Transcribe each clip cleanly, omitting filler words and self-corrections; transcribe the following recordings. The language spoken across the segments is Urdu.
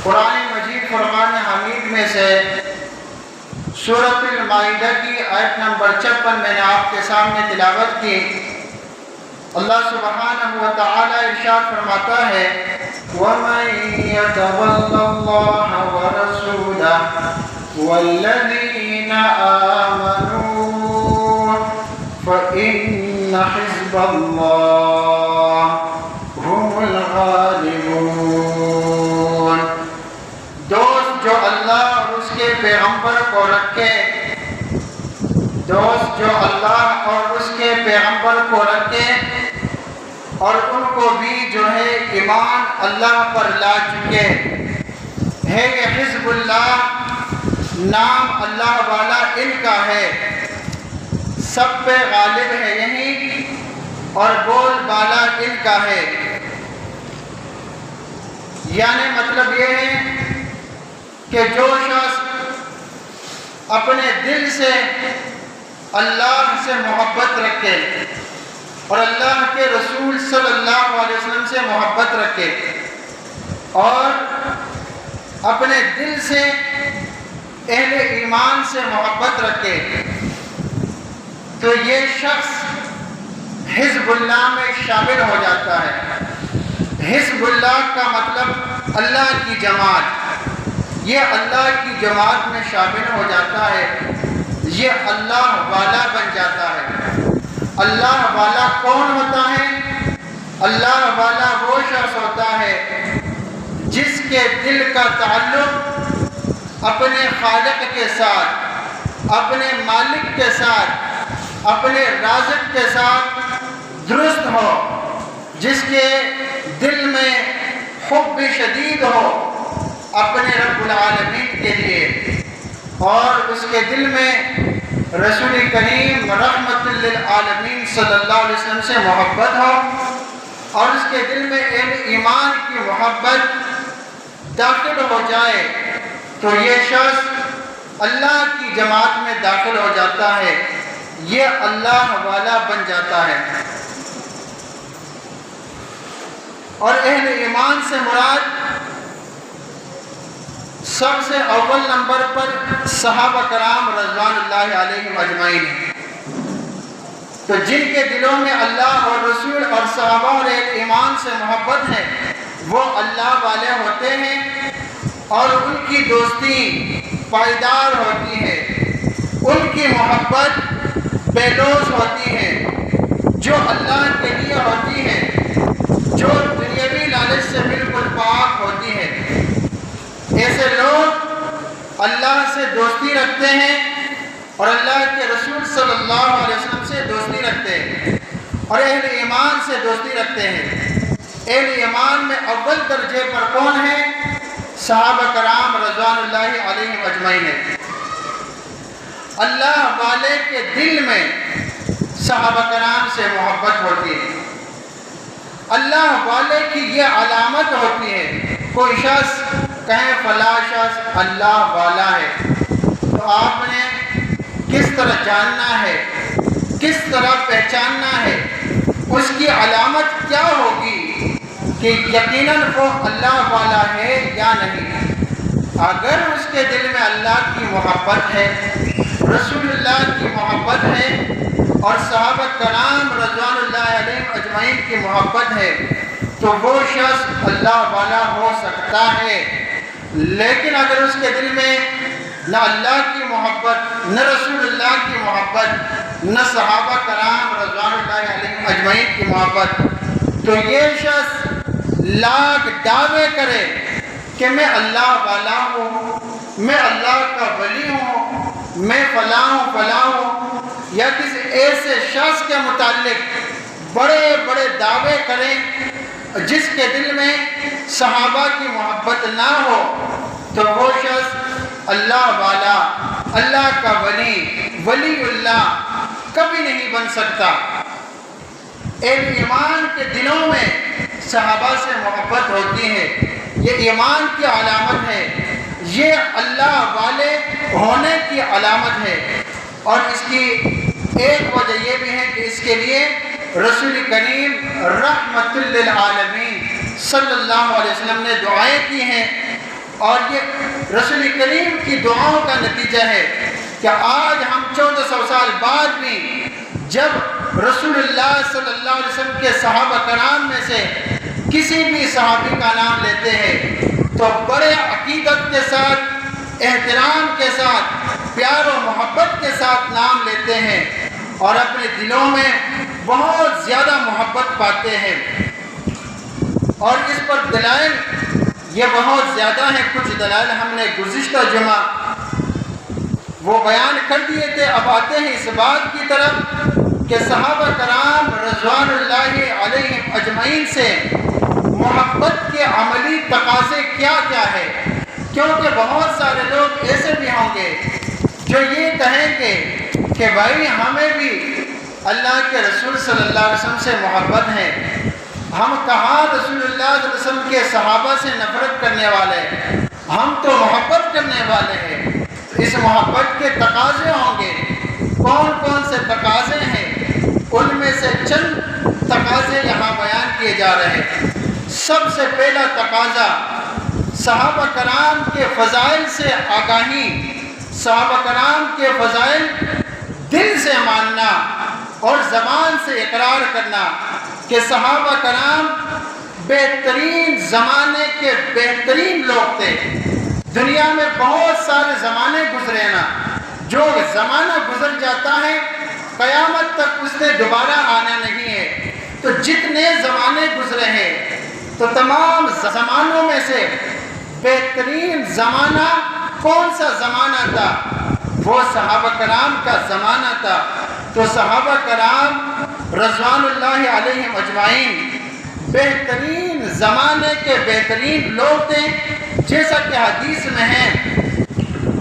قرآن مجید فرقان حمید میں سے سورۃ المائدہ کی آیت نمبر 56 میں نے آپ کے سامنے تلاوت کی۔ اللہ سبحانہ و تعالی ارشاد فرماتا ہے وَمَن يَتَوَلَّ اللَّهَ وَرَسُولَهُ وَالَّذِينَ آمَنُوا فَإِنَّ حِزْبَ اللَّهِ هُمُ الْغَالِبُونَ۔ دوست جو اللہ اور اس کے پیغمبر کو رکھے، دوست جو اللہ اور اس کے پیغمبر کو رکھے اور ان کو بھی جو ہے ایمان اللہ پر لا چکے ہے، یہ حزب اللہ نام اللہ والا ان کا ہے، سب پہ غالب ہے یہی اور بول بالا ان کا ہے۔ یعنی مطلب یہ ہے کہ جو شخص اپنے دل سے اللہ سے محبت رکھے اور اللہ کے رسول صلی اللہ علیہ وسلم سے محبت رکھے اور اپنے دل سے اہل ایمان سے محبت رکھے تو یہ شخص حزب اللہ میں شامل ہو جاتا ہے۔ حزب اللہ کا مطلب اللہ کی جماعت، یہ اللہ کی جماعت میں شامل ہو جاتا ہے، یہ اللہ والا بن جاتا ہے۔ اللہ والا کون ہوتا ہے؟ اللہ والا وہ شخص ہوتا ہے جس کے دل کا تعلق اپنے خالق کے ساتھ، اپنے مالک کے ساتھ، اپنے رازق کے ساتھ درست ہو، جس کے دل میں حب شدید ہو اپنے رب العالمین کے لیے، اور اس کے دل میں رسول کریم رحمت للعالمین صلی اللہ علیہ وسلم سے محبت ہو، اور اس کے دل میں ایمان کی محبت داخل ہو جائے تو یہ شخص اللہ کی جماعت میں داخل ہو جاتا ہے، یہ اللہ والا بن جاتا ہے۔ اور اہل ایمان سے مراد سب سے اول نمبر پر صحابہ کرام رضوان اللہ علیہم اجمعین، تو جن کے دلوں میں اللہ اور رسول اور صحابہ اور اہل ایمان سے محبت ہے وہ اللہ والے ہوتے ہیں اور ان کی دوستی پائیدار ہوتی ہے، ان کی محبت بے لوث ہوتی ہے، جو اللہ کے لیے ہوتی ہے، جو دنیاوی لالچ سے بالکل پاک ہوتی ہے۔ ایسے لوگ اللہ سے دوستی رکھتے ہیں اور اللہ کے رسول صلی اللہ علیہ وسلم سے دوستی رکھتے ہیں اور اہل ایمان سے دوستی رکھتے ہیں۔ اہل ایمان میں اول درجے پر کون ہیں؟ صحابہ کرام رضوان اللہ علیہم اجمعین ہیں۔ اللہ والے کے دل میں صحابہ کرام سے محبت ہوتی ہے، اللہ والے کی یہ علامت ہوتی ہے۔ کوئی شخص کہیں فلاں شخص اللہ والا ہے تو آپ نے کس طرح جاننا ہے، کس طرح پہچاننا ہے، اس کی علامت کیا ہوگی کہ یقیناً وہ اللہ والا ہے یا نہیں؟ اگر اس کے دل میں اللہ کی محبت ہے، رسول اللہ کی محبت ہے اور صحابہ کرام رضوان اللہ علیہم اجمعین کی محبت ہے تو وہ شخص اللہ والا ہو سکتا ہے۔ لیکن اگر اس کے دل میں نہ اللہ کی محبت، نہ رسول اللہ کی محبت، نہ صحابہ کرام رضوان اللہ علیہم اجمعین کی محبت، تو یہ شخص لاکھ دعوے کرے کہ میں اللہ والا ہوں، میں اللہ کا ولی ہوں، میں فلاں ہوں فلاں ہوں، یا کسی ایسے شخص کے متعلق بڑے بڑے دعوے کریں جس کے دل میں صحابہ کی محبت نہ ہو، تو وہ شخص اللہ والا، اللہ کا ولی، ولی اللہ کبھی نہیں بن سکتا۔ اہل ایمان کے دلوں میں صحابہ سے محبت ہوتی ہے، یہ ایمان کی علامت ہے، یہ اللہ والے ہونے کی علامت ہے۔ اور اس کی ایک وجہ یہ بھی ہے کہ اس کے لیے رسول کریم رحمت للعالمین صلی اللہ علیہ وسلم نے دعائیں کی ہیں اور یہ رسول کریم کی دعاؤں کا نتیجہ ہے کہ آج ہم 1400 سال بعد بھی جب رسول اللہ صلی اللہ علیہ وسلم کے صحابہ کرام میں سے کسی بھی صحابی کا نام لیتے ہیں تو بڑے عقیدت کے ساتھ، احترام کے ساتھ، پیار و محبت کے ساتھ نام لیتے ہیں اور اپنے دلوں میں بہت زیادہ محبت پاتے ہیں۔ اور اس پر دلائل یہ بہت زیادہ ہیں۔ کچھ دلائل ہم نے گزشتہ جمعہ وہ بیان کر دیے تھے، اب آتے ہیں اس بات کی طرف کہ صحابہ کرام رضوان اللہ علیہم اجمعین سے محبت کے عملی تقاضے کیا کیا ہے، کیونکہ بہت سارے لوگ ایسے بھی ہوں گے جو یہ کہیں گے کہ بھائی ہمیں بھی اللہ کے رسول صلی اللہ علیہ وسلم سے محبت ہے، ہم کہاں رسول اللہ صلی اللہ علیہ وسلم کے صحابہ سے نفرت کرنے والے ہیں، ہم تو محبت کرنے والے ہیں۔ اس محبت کے تقاضے ہوں گے، کون کون سے تقاضے ہیں، ان میں سے چند تقاضے یہاں بیان کیے جا رہے ہیں۔ سب سے پہلا تقاضا صحابہ کرام کے فضائل سے آگاہی، صحابہ کرام کے فضائل دل سے ماننا اور زبان سے اقرار کرنا کہ صحابہ کرام بہترین زمانے کے بہترین لوگ تھے۔ دنیا میں بہت سارے زمانے گزرے نا، جو زمانہ گزر جاتا ہے قیامت تک اس سے دوبارہ آنا نہیں ہے۔ تو جتنے زمانے گزرے ہیں تو تمام زمانوں میں سے بہترین زمانہ کون سا زمانہ تھا؟ وہ صحابہ کرام کا زمانہ تھا۔ تو صحابہ کرام رضوان اللہ علیہم اجمعین بہترین زمانے کے بہترین لوگ تھے، جیسا کہ حدیث میں ہے۔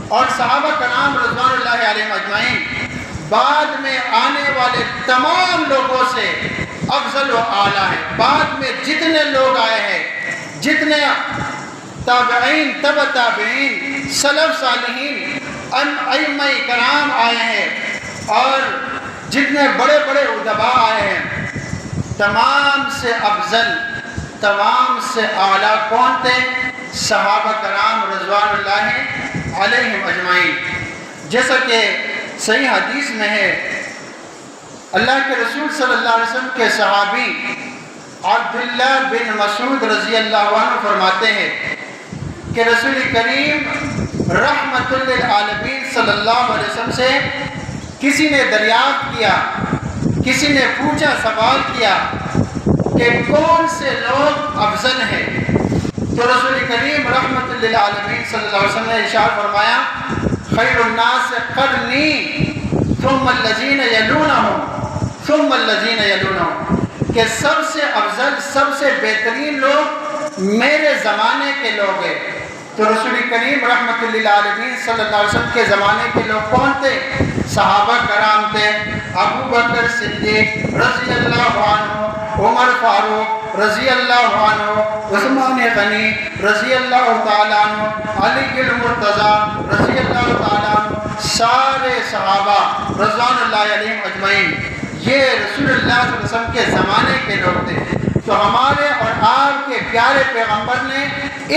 اور صحابہ کرام رضوان اللہ علیہم اجمعین بعد میں آنے والے تمام لوگوں سے افضل و اعلیٰ ہے۔ بعد میں جتنے لوگ آئے ہیں، جتنے تابعین، تبع تابعین، سلف صالحین، ائمہ کرام آئے ہیں اور جتنے بڑے بڑے ادباء آئے ہیں، تمام سے افضل، تمام سے اعلیٰ کون تھے؟ صحابہ کرام رضوان اللہ علیہم اجمعین۔ جیسا کہ صحیح حدیث میں ہے، اللہ کے رسول صلی اللہ علیہ وسلم کے صحابی عبداللہ بن مسعود رضی اللہ عنہ فرماتے ہیں کہ رسول کریم رحمت للعالمین صلی اللہ علیہ وسلم سے کسی نے دریافت کیا، کسی نے پوچھا، سوال کیا کہ کون سے لوگ افضل ہیں؟ تو رسول کریم رحمت للعالمین صلی اللہ علیہ وسلم نے ارشاد فرمایا، خیر الناس قرنی ثم الذین یلونہم ثم الذین یلونہم، کہ سب سے افضل، سب سے بہترین لوگ میرے زمانے کے لوگ ہیں۔ تو رسول کریم رحمت للعالمین صلی اللہ علیہ وسلم کے زمانے کے لوگ کون تھے؟ صحابہ کرام تھے۔ ابو بکر صدیق رضی اللہ عنہ، عمر فاروق رضی اللہ عنہ، عثمان غنی رضی اللہ تعالیٰ عنہ، علی المرتضیٰ رضی اللہ تعالیٰ عنہ، سارے صحابہ رضوان اللہ علیہم اجمعین یہ رسول اللہ صلی اللہ علیہ وسلم کے زمانے کے لوگ تھے۔ تو ہمارے اور آپ کے پیارے پیغمبر نے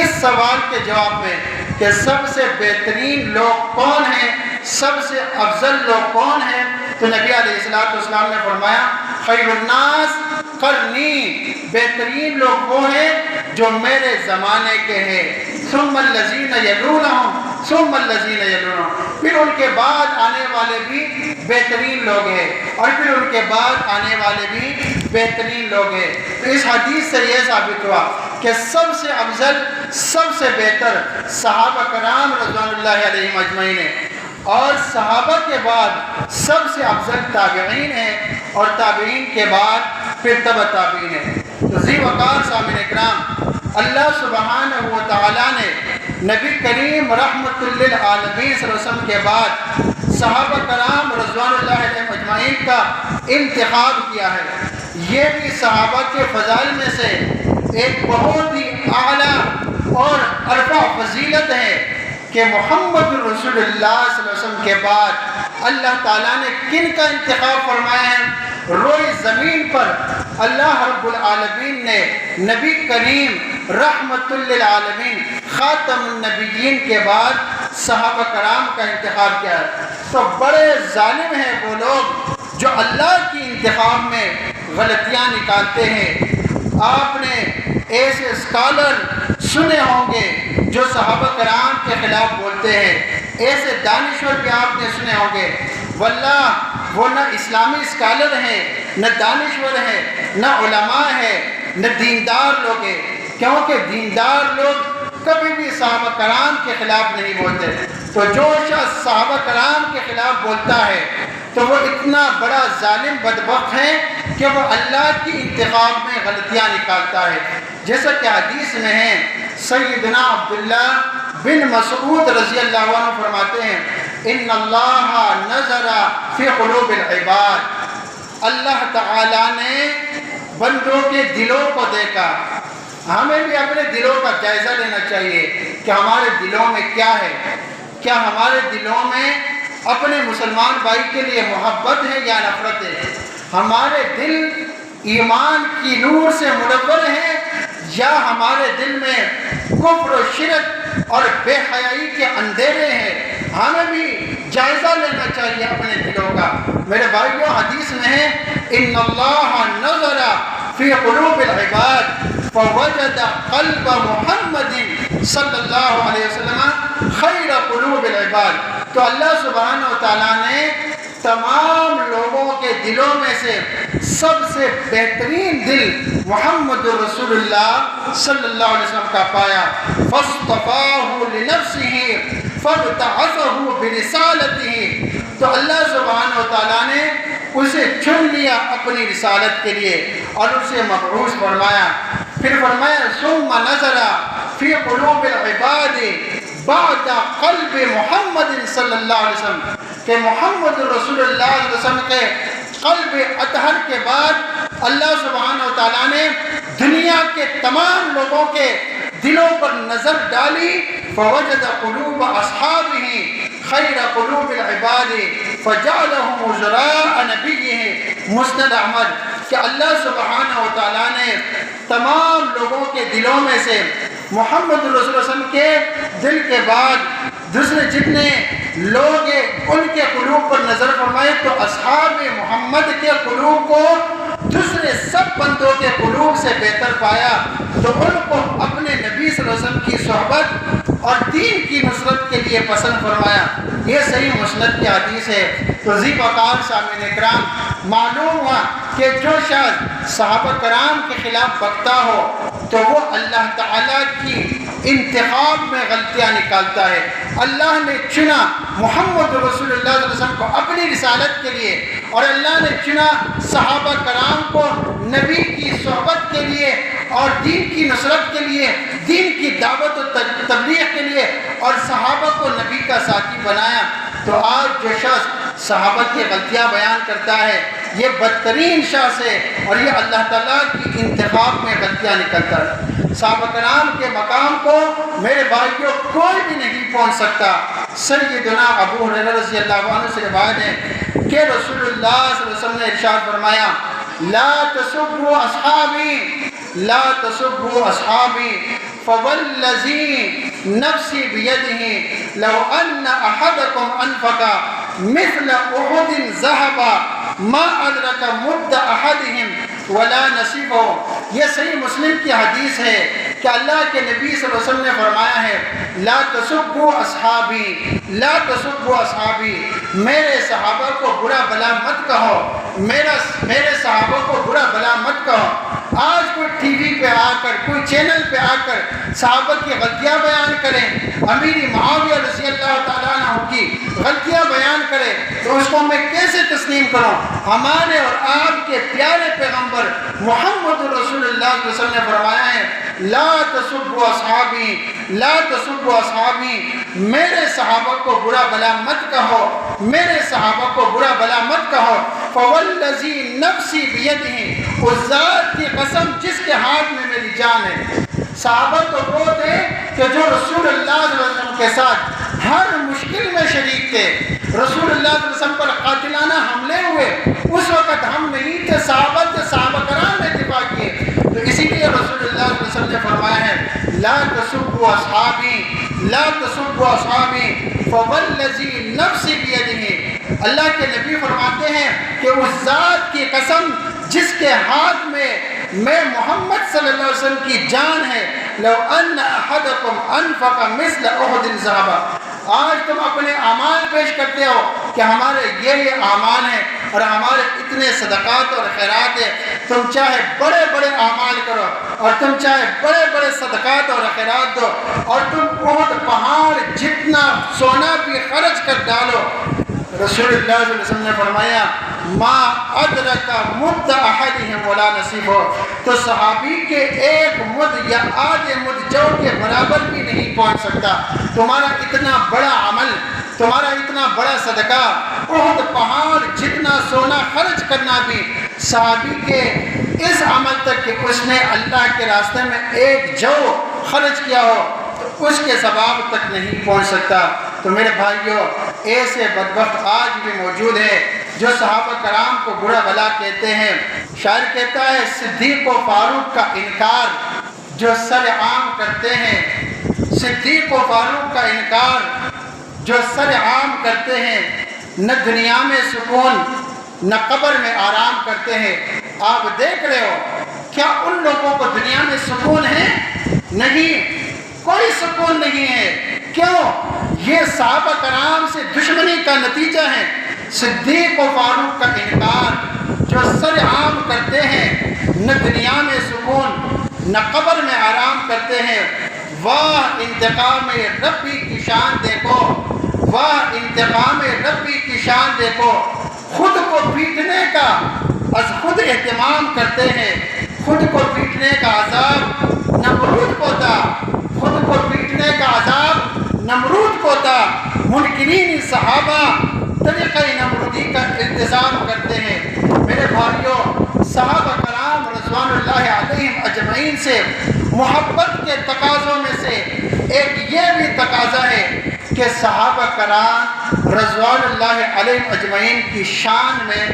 اس سوال کے جواب میں کہ سب سے بہترین لوگ کون ہیں، سب سے افضل لوگ کون ہیں، تو نبی علیہ السلام نے فرمایا، خیر الناس قرنی، بہترین لوگ وہ ہیں جو میرے زمانے کے ہیں، ثم الذین یلونہم ثم الذین یلونہم، پھر ان کے بعد آنے والے بھی بہترین لوگ ہیں، اور پھر ان کے بعد آنے والے بھی بہترین لوگ ہیں۔ تو اس حدیث سے یہ ثابت ہوا کہ سب سے افضل، سب سے بہتر صحابہ کرام رضوان اللہ علیہم اجمعین ہیں، اور صحابہ کے بعد سب سے افضل تابعین ہیں، اور تابعین کے بعد پھر تبع تابعین ہیں۔ تو ذی وقار سامعین اکرام، اللہ سبحانہ و تعالیٰ نے نبی کریم رحمت للعالمین صلی اللہ علیہ وسلم کے بعد صحابہ کرام رضوان اللہ علیہم اجمعین کا انتخاب کیا ہے۔ یہ بھی صحابہ کے فضائل میں سے ایک بہت ہی اعلیٰ اور عرفہ فضیلت ہے کہ محمد رسول اللہ صلی اللہ علیہ وسلم کے بعد اللہ تعالیٰ نے کن کا انتخاب فرمایا ہے؟ روئے زمین پر اللہ رب العالمین نے نبی کریم رحمت للعالمین خاتم النبیین کے بعد صحابہ کرام کا انتخاب کیا ہے؟ تو بڑے ظالم ہیں وہ لوگ جو اللہ کی انتخاب میں غلطیاں نکالتے ہیں۔ آپ نے ایسے اسکالر سنے ہوں گے جو صحابہ کرام کے خلاف بولتے ہیں، ایسے دانشور بھی آپ نے سنے ہوں گے، واللہ وہ نہ اسلامی اسکالر ہیں، نہ دانشور ہیں، نہ علماء ہیں، نہ دیندار لوگ ہیں، کیونکہ دیندار لوگ کبھی بھی صحابہ کرام کے خلاف نہیں بولتے۔ تو جو شخص صحابہ کرام کے خلاف بولتا ہے تو وہ اتنا بڑا ظالم بدبخت ہے کہ وہ اللہ کی انتخاب میں غلطیاں نکالتا ہے۔ جیسا کہ حدیث میں ہے، سیدنا عبداللہ بن مسعود رضی اللہ عنہ فرماتے ہیں، ان اللہ نظر فی قلوب العباد، اللہ تعالیٰ نے بندوں کے دلوں کو دیکھا۔ ہمیں بھی اپنے دلوں کا جائزہ لینا چاہیے کہ ہمارے دلوں میں کیا ہے، کیا ہمارے دلوں میں اپنے مسلمان بھائی کے لیے محبت ہے یا نفرت ہے؟ ہمارے دل ایمان کی نور سے منور ہیں یا ہمارے دل میں کفر و شرک اور بے حیائی کے اندھیرے ہیں؟ ہمیں بھی جائزہ لینا چاہیے اپنے دلوں کا۔ میرے بھائیوں، حدیث میں ہے، ان اللہ نظر فی قلوب العباد فوجد قلب محمد صلی اللہ علیہ وسلم خیر قلوب العباد۔ تو اللہ سبحانہ و تعالیٰ نے تمام لوگوں کے دلوں میں سے سب سے بہترین دل محمد رسول اللہ صلی اللہ علیہ وسلم کا پایا۔ فاصطفاہ لنفسہ فابتعثہ برسالتہ، تو اللہ سبحانہ و تعالیٰ نے اسے چن لیا اپنی رسالت کے لیے اور اسے مبعوث فرمایا۔ پھر فرمایا ثم نظر فی قلوب العباد بعد قلب محمد صلی اللہ علیہ وسلم، کہ محمد رسول اللہ صلی اللہ علیہ وسلم کے قلب اطہر کے بعد اللہ سبحانہ و تعالیٰ نے دنیا کے تمام لوگوں کے دلوں پر نظر ڈالی، فوجد قلوب اصحابہ خیر قلوب العباد فجعلهم وزراء نبیہ، مسند احمد، کہ اللہ سبحانہ و تعالیٰ نے تمام لوگوں کے دلوں میں سے محمد رسول اللہ صلی اللہ علیہ وسلم کے دل کے بعد دوسرے جتنے لوگ ان کے قلوب پر نظر فرمائے تو اصحاب محمد کے قلوب کو دوسرے سب بندوں کے قلوب سے بہتر پایا، تو ان کو اپنے نبی صلی اللہ علیہ وسلم کی صحبت اور دین کی نصرت کے لیے پسند فرمایا۔ یہ صحیح مسند کی حدیث ہے۔ تو ذی وقار سامعین اکرام، معلوم ہوا کہ جو شخص صحابہ کرام کے خلاف بکتا ہو تو وہ اللہ تعالیٰ کی انتخاب میں غلطیاں نکالتا ہے۔ اللہ نے چنا محمد رسول اللہ صلی اللہ علیہ وسلم کو اپنی رسالت کے لیے، اور اللہ نے چنا صحابہ کرام کو نبی کی صحبت کے لیے اور دین کی نصرت کے لیے، دین کی دعوت و تبلیغ کے لیے، اور صحابہ کو نبی کا ساتھی بنایا۔ تو آج جو شخص صحابہ کی غلطیاں بیان کرتا ہے یہ بدترین شخص ہے، اور یہ اللہ تعالیٰ کی انتخاب میں غلطیاں نکلتا ہے۔ صحابہ کرام کے مقام کو میرے بھائیوں کوئی بھی نہیں پہنچ سکتا۔ سیدنا ابو ہریرہ رضی اللہ عنہ سے روایت ہے کہ رسول اللہ صلی اللہ علیہ وسلم نے ارشاد فرمایا، لا تسبوا اصحابی، لا تسبوا اصحابی فوالذی نفسی بیدہ لو ان احدکم انفق مثل احد ذهبا ما ادرک مد احدہم ولا نصیبہ۔ یہ صحیح مسلم کی حدیث ہے کہ اللہ کے نبی صلی اللہ علیہ وسلم نے فرمایا ہے، لا تسبوا اصحابی، لا تسبوا اصحابی، میرے صحابہ کو برا بلا مت کہو، میرے صحابہ کو برا بلا مت کہو۔ آج کوئی ٹی وی پہ آ کر، کوئی چینل پہ آ کر صحابہ کی غلطیاں بیان کریں، امیر معاویہ رضی اللہ تعالیٰ عنہ کی غلطیاں بیان کرے تو اس کو میں کیسے تسلیم کروں؟ ہمارے اور آپ کے پیارے پیغمبر محمد رسول اللہ صلی اللہ علیہ وسلم نے فرمایا ہے، لا تسبوا اصحابی، لا تسبوا اصحابی، میرے صحابہ کو برا بلا مت کہو، میرے صحابہ کو برا بلا مت کہو۔ فوالذی نفسی بیدہ، اس ذات کی قسم جس کے ہاتھ میں میری جان ہے۔ صحابہ تو وہ تھے کہ جو رسول اللہ صلی اللہ علیہ وسلم کے ساتھ ہر مشکل میں شریک تھے۔ رسول اللہ صلی اللہ علیہ وسلم پر قاتلانہ حملے ہوئے، اس وقت ہم نہیں تھے، صحابہ کرام نے دفاع کیے۔ تو اسی لیے رسول اللہ صلی اللہ علیہ وسلم نے فرمایا ہے لا تسبوا اصحابی لا تسبوا اصحابی فوالذی نفسی بیدہ، اللہ کے نبی فرماتے ہیں کہ اس ذات کی قسم جس کے ہاتھ میں محمد صلی اللہ علیہ وسلم کی جان ہے، لو ان احدکم انفق مثل احد ذہبا، آج تم اپنے اعمال پیش کرتے ہو کہ ہمارے یہ اعمال ہیں اور ہمارے اتنے صدقات اور خیرات ہیں، تم چاہے بڑے بڑے اعمال کرو اور تم چاہے بڑے بڑے صدقات اور خیرات دو اور تم احد پہاڑ جتنا سونا بھی خرچ کر ڈالو، رسول اللہ صلی اللہ علیہ وسلم نے فرمایا ما ادرک مد احدہم ولا نصیبہ، تو صحابی کے ایک مد یا آدھے مد جو کے برابر بھی نہیں پہنچ سکتا۔ تمہارا اتنا بڑا عمل، تمہارا اتنا بڑا صدقہ، احد پہاڑ جتنا سونا خرچ کرنا بھی صحابی کے اس عمل تک کہ اس نے اللہ کے راستے میں ایک جو خرچ کیا ہو تو اس کے ثواب تک نہیں پہنچ سکتا۔ تو میرے بھائیوں، ایسے بدبخت آج بھی موجود ہے جو صحابہ کرام کو برا بھلا کہتے ہیں۔ شاعر کہتا ہے صدیق و فاروق کا انکار جو سر عام کرتے ہیں، صدیق و فاروق کا انکار جو سر عام کرتے ہیں، نہ دنیا میں سکون نہ قبر میں آرام کرتے ہیں۔ آپ دیکھ رہے ہو کیا ان لوگوں کو دنیا میں سکون ہے؟ نہیں، کوئی سکون نہیں ہے۔ کیوں؟ یہ صحابہ کرام سے دشمنی کا نتیجہ ہے۔ صدیق و فاروق کا انکار جو سر عام کرتے ہیں، نہ دنیا میں سکون نہ قبر میں آرام کرتے ہیں۔ واہ انتقام ربی کی شان دیکھو، واہ انتقام ربی کی شان دیکھو، خود کو پیٹنے کا از خود اہتمام کرتے ہیں۔ خود کو پیٹنے کا عذاب نمرود کو تھا، خود کو پیٹنے کا عذاب نمرود کو تھا۔ منکرین صحابہ طریقہ نمرودی کا التزام کرتے ہیں۔ میرے بھائیوں، صحابہ کرام رضوان اللہ علیہم اجمعین سے محبت کے تقاضوں میں سے ایک یہ بھی تقاضا ہے کہ صحابہ کرام رضوان اللہ علیہم اجمعین کی شان میں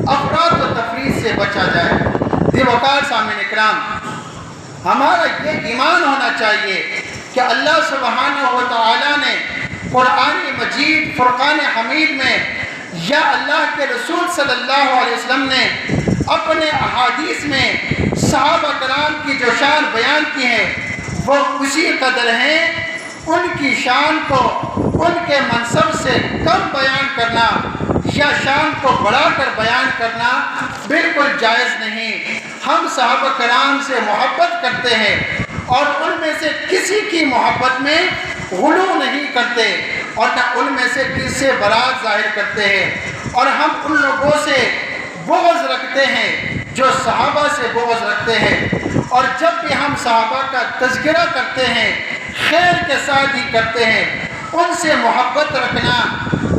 افراط و تفریط سے بچا جائے۔ وقار سامعین اکرام، ہمارا یہ ایمان ہونا چاہیے کہ اللہ سبحانہ و تعالیٰ نے قرآن مجید فرقان حمید میں یا اللہ کے رسول صلی اللہ علیہ وسلم نے اپنے احادیث میں صحابہ کرام کی جو شان بیان کی ہے وہ اسی قدر ہیں۔ ان کی شان کو ان کے منصب سے کم بیان کرنا یا شان کو بڑھا کر بیان کرنا بالکل جائز نہیں۔ ہم صحابہ کرام سے محبت کرتے ہیں اور ان میں سے کسی کی محبت میں غلو نہیں کرتے اور نہ ان میں سے کسی سے برات ظاہر کرتے ہیں، اور ہم ان لوگوں سے بغض رکھتے ہیں جو صحابہ سے بغض رکھتے ہیں، اور جب بھی ہم صحابہ کا تذکرہ کرتے ہیں خیر کے ساتھ ہی کرتے ہیں۔ ان سے محبت رکھنا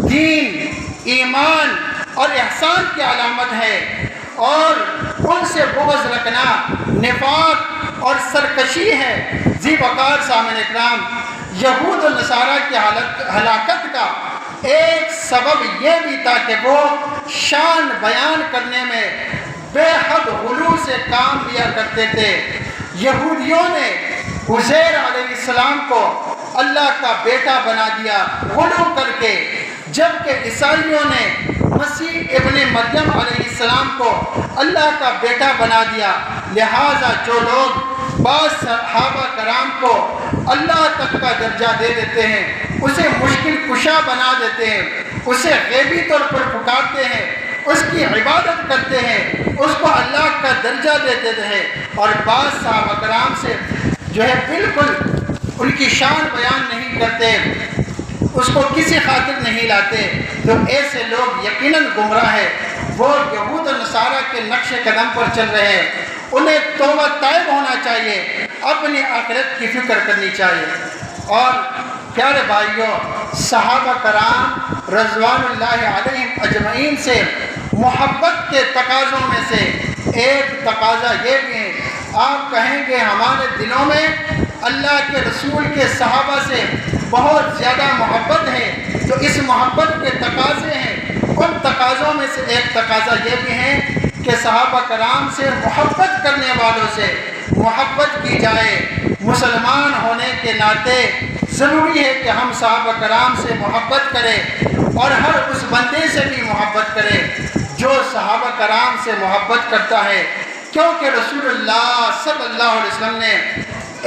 دین، ایمان اور احسان کی علامت ہے، اور ان سے بغض رکھنا نفاق اور سرکشی ہے۔ ذی وقار سامعین اکرام، یہود و نصارہ کی ہلاکت کا ایک سبب یہ بھی تھا کہ وہ شان بیان کرنے میں بے حد غلو سے کام لیا کرتے تھے۔ یہودیوں نے عزیر علیہ السلام کو اللہ کا بیٹا بنا دیا غلو کر کے، جبکہ عیسائیوں نے مسیح ابن مریم علیہ السلام کو اللہ کا بیٹا بنا دیا۔ لہٰذا جو لوگ بعض صحابہ کرام کو اللہ تک کا درجہ دے دیتے ہیں، اسے مشکل کشا بنا دیتے ہیں، اسے غیبی طور پر پکارتے ہیں، اس کی عبادت کرتے ہیں، اس کو اللہ کا درجہ دیتے ہیں، اور بعض صحابہ کرام سے جو ہے بالکل ان کی شان بیان نہیں کرتے، اس کو کسی خاطر نہیں لاتے، تو ایسے لوگ یقیناً گمراہ ہیں۔ وہ یہود و نصارہ کے نقش قدم پر چل رہے ہیں۔ انہیں توبہ طائب ہونا چاہیے، اپنی آخرت کی فکر کرنی چاہیے۔ اور پیارے بھائیوں، صحابہ کرام رضوان اللہ علیہم اجمعین سے محبت کے تقاضوں میں سے ایک تقاضا یہ بھی ہے، آپ کہیں گے ہمارے دلوں میں اللہ کے رسول کے صحابہ سے بہت زیادہ محبت ہے، تو اس محبت کے تقاضے ہیں۔ ان تقاضوں میں سے ایک تقاضا یہ بھی ہے کہ صحابہ کرام سے محبت کرنے والوں سے محبت کی جائے۔ مسلمان ہونے کے ناطے ضروری ہے کہ ہم صحابہ کرام سے محبت کریں اور ہر اس بندے سے بھی محبت کریں جو صحابہ کرام سے محبت کرتا ہے، کیونکہ رسول اللہ صلی اللہ علیہ وسلم نے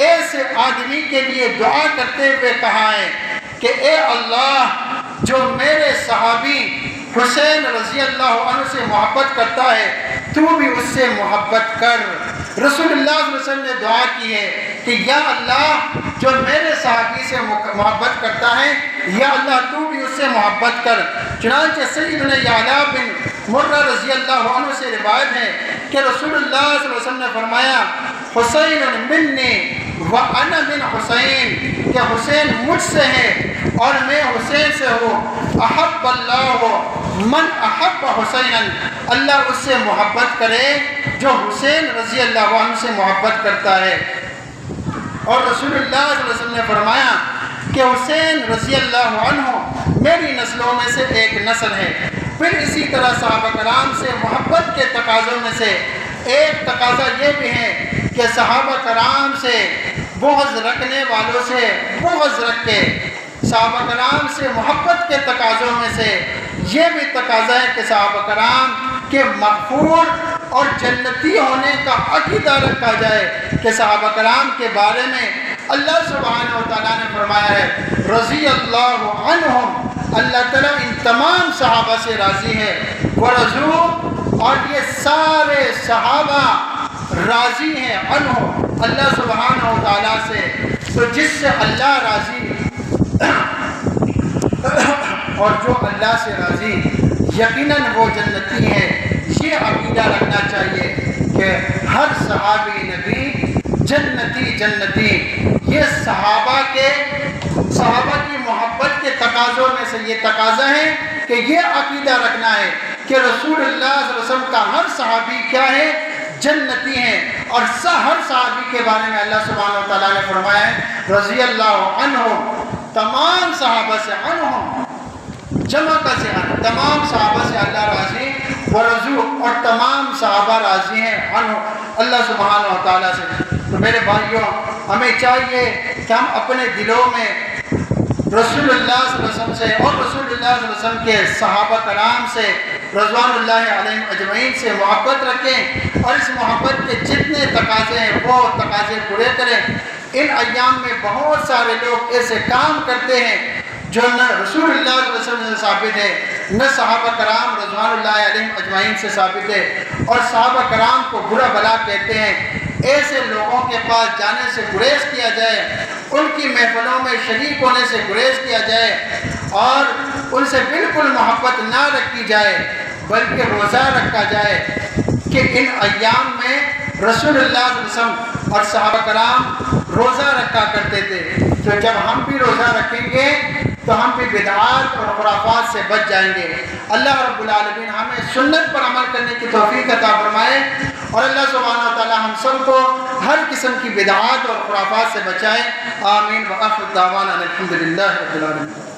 ایسے آدمی کے لیے دعا کرتے ہوئے کہا ہے کہ اے اللہ، جو میرے صحابی حسین رضی اللہ عنہ سے محبت کرتا ہے تو بھی اس سے محبت کر۔ رسول اللہ صلی اللہ علیہ وسلم نے دعا کی ہے کہ یا اللہ، جو میرے صحابی سے محبت کرتا ہے، یا اللہ تو بھی اس سے محبت کر۔ چنانچہ سیدنا یعلا بن مرہ رضی اللہ عنہ سے روایت ہے کہ رسول اللہ صلی اللہ علیہ وسلم نے فرمایا حسین منی وانا من حسین، کہ حسین مجھ سے ہے اور میں حسین سے ہوں۔ احب اللہ من احب حسینا، اللہ اس سے محبت کرے جو حسین رضی اللہ عنہ سے محبت کرتا ہے۔ اور رسول اللہ صلی اللہ علیہ وسلم نے فرمایا کہ حسین رضی اللہ عنہ میری نسلوں میں سے ایک نسل ہے۔ پھر اسی طرح صحابہ کرام سے محبت کے تقاضوں میں سے ایک تقاضا یہ بھی ہے کہ صحابہ کرام سے بغض رکھنے والوں سے بغض رکھے۔ صحابہ کرام سے محبت کے تقاضوں میں سے یہ بھی تقاضا ہے کہ صحابہ کرام کے مغفور اور جنتی ہونے کا عقیدہ رکھا جائے کہ صحابہ کرام کے بارے میں اللہ سبحانہ و تعالیٰ نے فرمایا ہے رضی اللہ عنہم، اللہ تعالیٰ ان تمام صحابہ سے راضی ہے، ورضوا، اور یہ سارے صحابہ راضی ہیں عنہ، اللہ سبحانہ و تعالیٰ سے۔ تو جس سے اللہ راضی اور جو اللہ سے راضی یقیناً وہ جنتی ہے۔ یہ عقیدہ رکھنا چاہیے کہ ہر صحابی نبی جنتی۔ یہ صحابہ کی محبت کے تقاضوں میں سے یہ تقاضا ہے کہ یہ عقیدہ رکھنا ہے کہ رسول اللہ صلی اللہ علیہ وسلم کا ہر صحابی کیا ہے؟ جنتی ہیں۔ اور ہر صحابی کے بارے میں اللہ سبحانہ و تعالیٰ نے فرمایا ہے رضی اللہ عنہ، تمام صحابہ سے، عنہ جمع کا ذہن، تمام صحابہ سے اللہ راضی، ورضوا، اور تمام صحابہ راضی ہیں عنہ، اللہ سبحانہ و تعالیٰ سے۔ تو میرے بھائیوں، ہمیں چاہیے کہ ہم اپنے دلوں میں رسول اللہ صلی اللہ علیہ وسلم سے اور رسول اللہ صلی اللہ علیہ وسلم کے صحابہ کرام سے رضوان اللہ علیہم اجمعین سے محبت رکھیں اور اس محبت کے جتنے تقاضے ہیں وہ تقاضے پورے کریں۔ ان ایام میں بہت سارے لوگ ایسے کام کرتے ہیں جو نہ رسول اللہ صلی اللہ علیہ وسلم سے ثابت ہے، نہ صحابہ کرام رضوان اللہ علیہم اجمعین سے ثابت ہے، اور صحابہ کرام کو برا بلا کہتے ہیں۔ ایسے لوگوں کے پاس جانے سے گریز کیا جائے، ان کی محفلوں میں شریک ہونے سے گریز کیا جائے اور ان سے بالکل محبت نہ رکھی جائے، بلکہ روزہ رکھا جائے کہ ان ایام میں رسول اللہ صلی اللہ علیہ وسلم اور صحابہ کرام روزہ رکھا کرتے تھے۔ تو جب ہم بھی روزہ رکھیں گے تو ہم بھی بدعات اور خرافات سے بچ جائیں گے۔ اللہ رب العالمین ہمیں سنت پر عمل کرنے کی توفیق عطا فرمائے اور اللہ سبحانہ و تعالی ہم سب کو ہر قسم کی بدعات اور خرافات سے بچائے۔ آمین۔ وآخر دعوانا الحمدللہ رب العالمین۔